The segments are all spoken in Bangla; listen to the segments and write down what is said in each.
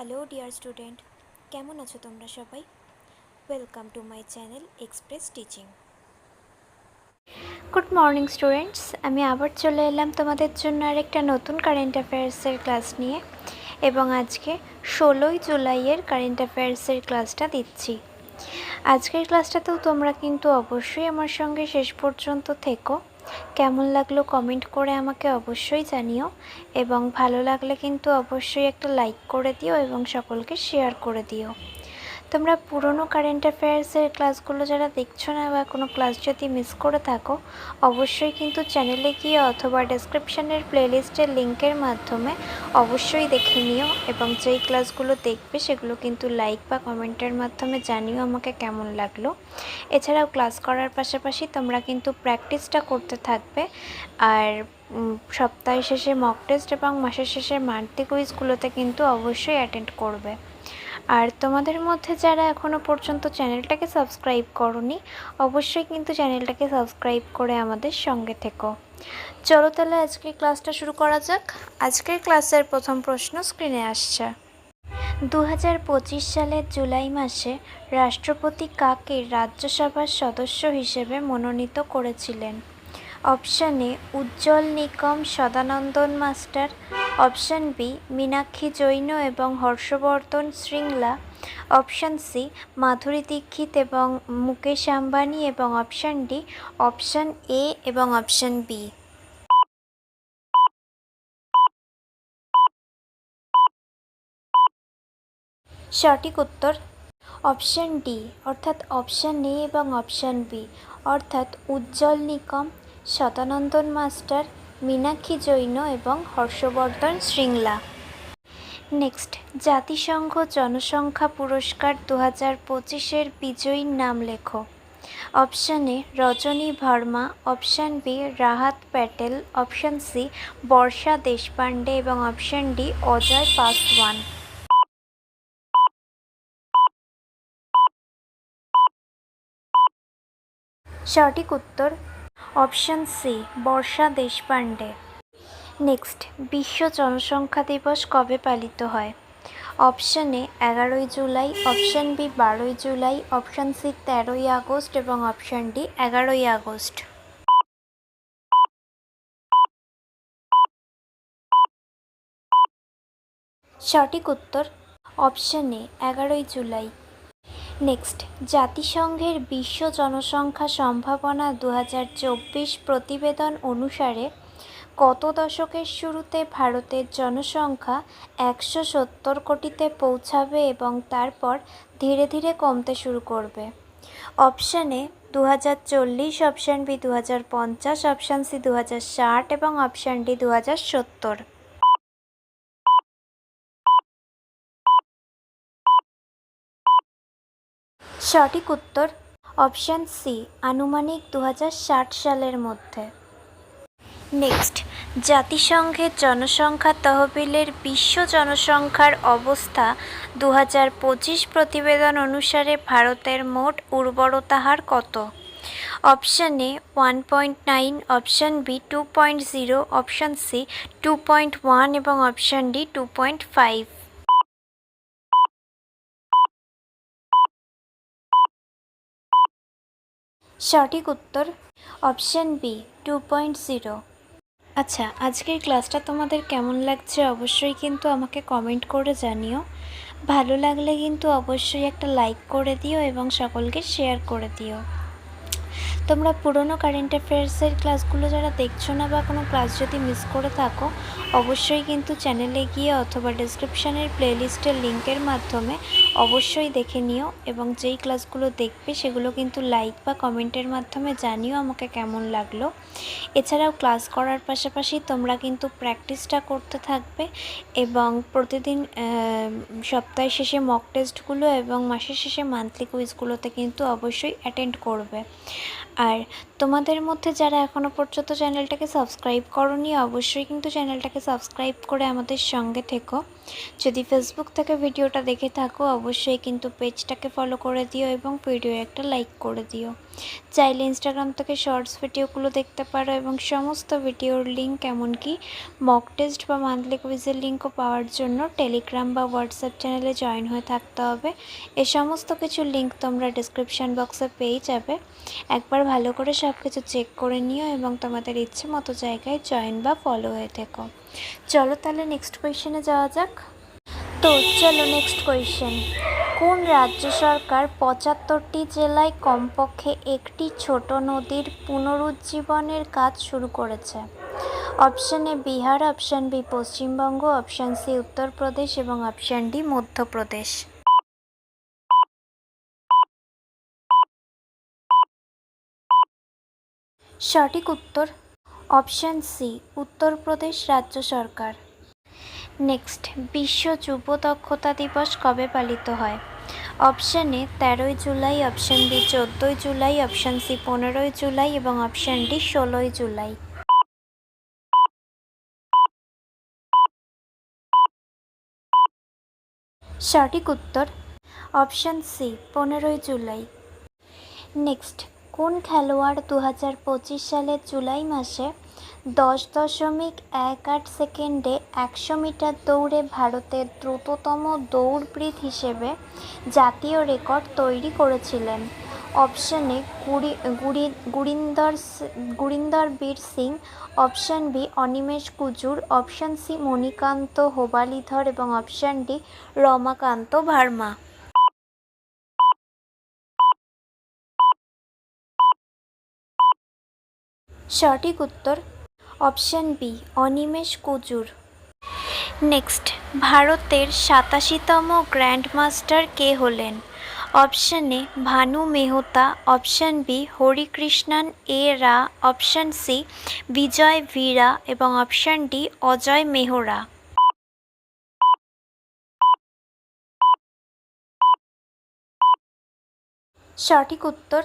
হ্যালো ডিয়ার স্টুডেন্ট, কেমন আছো তোমরা সবাই? Welcome to my channel express teaching. Good morning students, আমি আবার চলে এলাম তোমাদের জন্য আরেকটা নতুন কারেন্ট অ্যাফেয়ার্সের ক্লাস নিয়ে, এবং আজকে 16ই জুলাইয়ের কারেন্ট অ্যাফেয়ার্সের ক্লাসটা দিচ্ছি। আজকের ক্লাসটাতেও তোমরা কিন্তু অবশ্যই আমার সঙ্গে শেষ পর্যন্ত থেকো। কেমন লাগলো কমেন্ট করে আমাকে অবশ্যই জানিও, এবং ভালো লাগলে কিন্তু অবশ্যই একটা লাইক করে দিও এবং সকলকে শেয়ার করে দিও। তোমরা পুরনো কারেন্ট অ্যাফেয়ার্সের ক্লাসগুলো যারা দেখছো না বা কোনো ক্লাস যদি মিস করে থাকো, অবশ্যই কিন্তু চ্যানেলে গিয়ে অথবা ডেসক্রিপশানের প্লেলিস্টের লিঙ্কের মাধ্যমে অবশ্যই দেখে নিও, এবং যেই ক্লাসগুলো দেখবে সেগুলো কিন্তু লাইক বা কমেন্টের মাধ্যমে জানিও আমাকে কেমন লাগলো। এছাড়াও ক্লাস করার পাশাপাশি তোমরা কিন্তু প্র্যাকটিসটা করতে থাকবে, আর সপ্তাহের শেষে মক টেস্ট এবং মাসের শেষে মান্থলি কুইজগুলোতে কিন্তু অবশ্যই অ্যাটেন্ড করবে। আর তোমাদের মধ্যে যারা এখনও পর্যন্ত চ্যানেলটাকে সাবস্ক্রাইব করোনি, অবশ্যই কিন্তু চ্যানেলটাকে সাবস্ক্রাইব করে আমাদের সঙ্গে থেকো। চলো তাহলে আজকের ক্লাসটা শুরু করা যাক। আজকের ক্লাসের প্রথম প্রশ্ন স্ক্রিনে আসছে। 2025 সালের জুলাই মাসে রাষ্ট্রপতি কাকে রাজ্যসভার সদস্য হিসেবে মনোনীত করেছিলেন? Option A Ujjwal Nikam Sadanandan Master, option B Meenakshi Jain এবং হর্ষবর্ধন শ্রিংলা, অপশান সি মাধুরী দীক্ষিত এবং মুকেশ আম্বানি, এবং অপশান ডি অপশান এ এবং অপশান বি। সঠিক উত্তর অপশান ডি, অর্থাৎ অপশান এ এবং অপশান বি, অর্থাৎ উজ্জ্বল নিকম, সদানন্দন মাস্টার, মীনাক্ষী জৈন এবং হর্ষবর্ধন শ্রিংলা। নেক্সট, জাতিসংঘ জনসংখ্যা পুরস্কার 2025-এর বিজয়ীর নাম লেখো। Option A Rajani Verma, option B Rahat Patel, option C Varsha Deshpande এবং অপশান ডি অজয় পাসওয়ান। সঠিক উত্তর option C Varsha Deshpande. Next, বিশ্ব জনসংখ্যা দিবস কবে পালিত হয়? অপশান এ 11ই জুলাই, অপশান বি 12ই জুলাই, অপশান সি 13ই আগস্ট এবং অপশান ডি 11ই আগস্ট। সঠিক উত্তর অপশান এ 11ই জুলাই। নেক্সট, জাতিসংঘের বিশ্ব জনসংখ্যা সম্ভাবনা 2024 প্রতিবেদন অনুসারে কত দশকের শুরুতে ভারতের জনসংখ্যা 170 কোটিতে পৌঁছাবে এবং তারপর ধীরে ধীরে কমতে শুরু করবে? Option A 2040, option B 2050, option C 2060 এবং অপশান ডি 2070। সঠিক উত্তর অপশান সি আনুমানিক 2060 সালের মধ্যে। নেক্সট, জাতিসংঘের জনসংখ্যা তহবিলের বিশ্ব জনসংখ্যার অবস্থা 2025 প্রতিবেদন অনুসারে ভারতের মোট উর্বরতা হার কত? Option A 1.9, option B 2.0, option C 2.1 এবং অপশান ডি 2.5। সঠিক উত্তর অপশান বি 2.0। আচ্ছা, আজকের ক্লাসটা তোমাদের কেমন লাগছে অবশ্যই কিন্তু আমাকে কমেন্ট করে জানিও। ভালো লাগলে কিন্তু অবশ্যই একটা লাইক করে দিও এবং সকলকে শেয়ার করে দিও। তোমরা পুরনো কারেন্ট অ্যাফেয়ার্সের ক্লাসগুলো যারা দেখছো না বা কোনো ক্লাস যদি মিস করে থাকো, অবশ্যই কিন্তু চ্যানেলে গিয়ে অথবা ডেসক্রিপশানের প্লেলিস্টের লিঙ্কের মাধ্যমে অবশ্যই দেখে নিও, এবং যেই ক্লাসগুলো দেখবে সেগুলো কিন্তু লাইক বা কমেন্টের মাধ্যমে জানিও আমাকে কেমন লাগলো। এছাড়াও ক্লাস করার পাশাপাশি তোমরা কিন্তু প্র্যাকটিসটা করতে থাকবে, এবং প্রতিদিন সপ্তাহের শেষে মক টেস্টগুলো এবং মাসের শেষে মান্থলি কুইজগুলোতে কিন্তু অবশ্যই অ্যাটেন্ড করবে। আর তোমাদের মধ্যে যারা এখনও পর্যন্ত চ্যানেলটাকে সাবস্ক্রাইব করোনি অবশ্যই কিন্তু চ্যানেলটাকে সাবস্ক্রাইব করে আমাদের সঙ্গে থেকো। যদি ফেসবুক থেকে ভিডিওটা দেখে থাকো অবশ্যই কিন্তু পেজটাকে ফলো করে দিও এবং ভিডিও একটা লাইক করে দিও। চাইলে ইনস্টাগ্রাম থেকে শর্টস ভিডিওগুলো দেখতে পারো এবং সমস্ত ভিডিওর লিঙ্ক এমনকি মক টেস্ট বা মান্থলি কুইজের লিঙ্কও পাওয়ার জন্য টেলিগ্রাম বা হোয়াটসঅ্যাপ চ্যানেলে জয়েন হয়ে থাকতে হবে। এই সমস্ত কিছুর লিঙ্ক তোমরা ডিসক্রিপশান বক্সে পেয়ে যাবে। একবার ভালো করে সব কিছু চেক করে নিও এবং তোমাদের ইচ্ছে মতো জায়গায় জয়েন বা ফলো হয়ে থেকো। চলো তাহলে নেক্সট কোয়েশ্চেনে যাওয়া যাক। তো চলো নেক্সট কোয়েশ্চেন। কোন রাজ্য সরকার ৭৫টি জেলায় কমপক্ষে একটি ছোট নদীর পুনরুজ্জীবনের কাজ শুরু করেছে? Option A Bihar, option B Paschimbanga, option C Uttar Pradesh এবং অপশান ডি মধ্যপ্রদেশ। সঠিক উত্তর অপশান সি উত্তরপ্রদেশ রাজ্য সরকার। নেক্সট, বিশ্ব যুব দক্ষতা দিবস কবে পালিত হয়? অপশান এ ১৩ই জুলাই, অপশান বি ১৪ই জুলাই, অপশান সি ১৫ই জুলাই এবং অপশান ডি ১৬ই জুলাই। সঠিক উত্তর অপশান সি ১৫ই জুলাই। নেক্সট, কোন খেলোয়াড় ২০২৫ সালের জুলাই মাসে ১০.১৮ সেকেন্ডে ১০০ মিটার দৌড়ে ভারতের দ্রুততম দৌড়বিদ হিসেবে জাতীয় রেকর্ড তৈরি করেছিলেন? Option A Gurinder Bir Singh, option B Animesh Kujur, option C Manikanta Hobalidhar এবং অপশান ডি রমাকান্ত ভার্মা। সঠিক উত্তর option B Animesh Kujur. Next, ভারতের ৮৭তম গ্র্যান্ডমাস্টার কে হলেন? Option A Bhanu Mehta, option B Harikrishnan A Ra, option C বিজয় ভিরা এবং অপশান ডি অজয় মেহরা। সঠিক উত্তর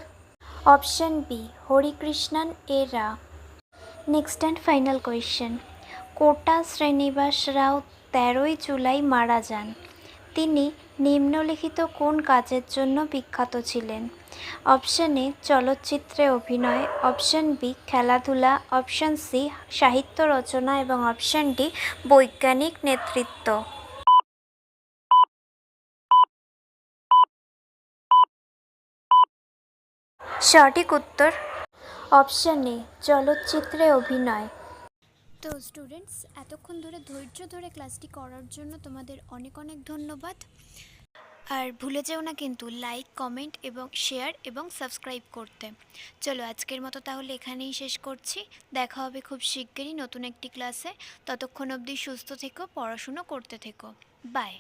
option B Harikrishnan A Ra. Next and final question. Kota Srinivasa Rao ১৩ই জুলাই মারা যান। তিনি নিম্নলিখিত কোন কাজের জন্য বিখ্যাত ছিলেন? অপশান এ চলচ্চিত্রে অভিনয়, অপশান বি খেলাধুলা, অপশান সি সাহিত্য রচনা এবং অপশান ডি বৈজ্ঞানিক নেতৃত্ব। সঠিক উত্তর অপশান এ চলচ্চিত্রে অভিনয়। তো স্টুডেন্টস, এতক্ষণ ধরে ধৈর্য ধরে ক্লাসটি করার জন্য তোমাদের অনেক অনেক ধন্যবাদ। আর ভুলে যেও না কিন্তু লাইক, কমেন্ট এবং শেয়ার এবং সাবস্ক্রাইব করতে। চলো আজকের মতো তাহলে এখানেই শেষ করছি। দেখা হবে খুব শিগগিরই নতুন একটি ক্লাসে। ততক্ষণ অবধি সুস্থ থেকো, পড়াশুনো করতে থেকো। বাই।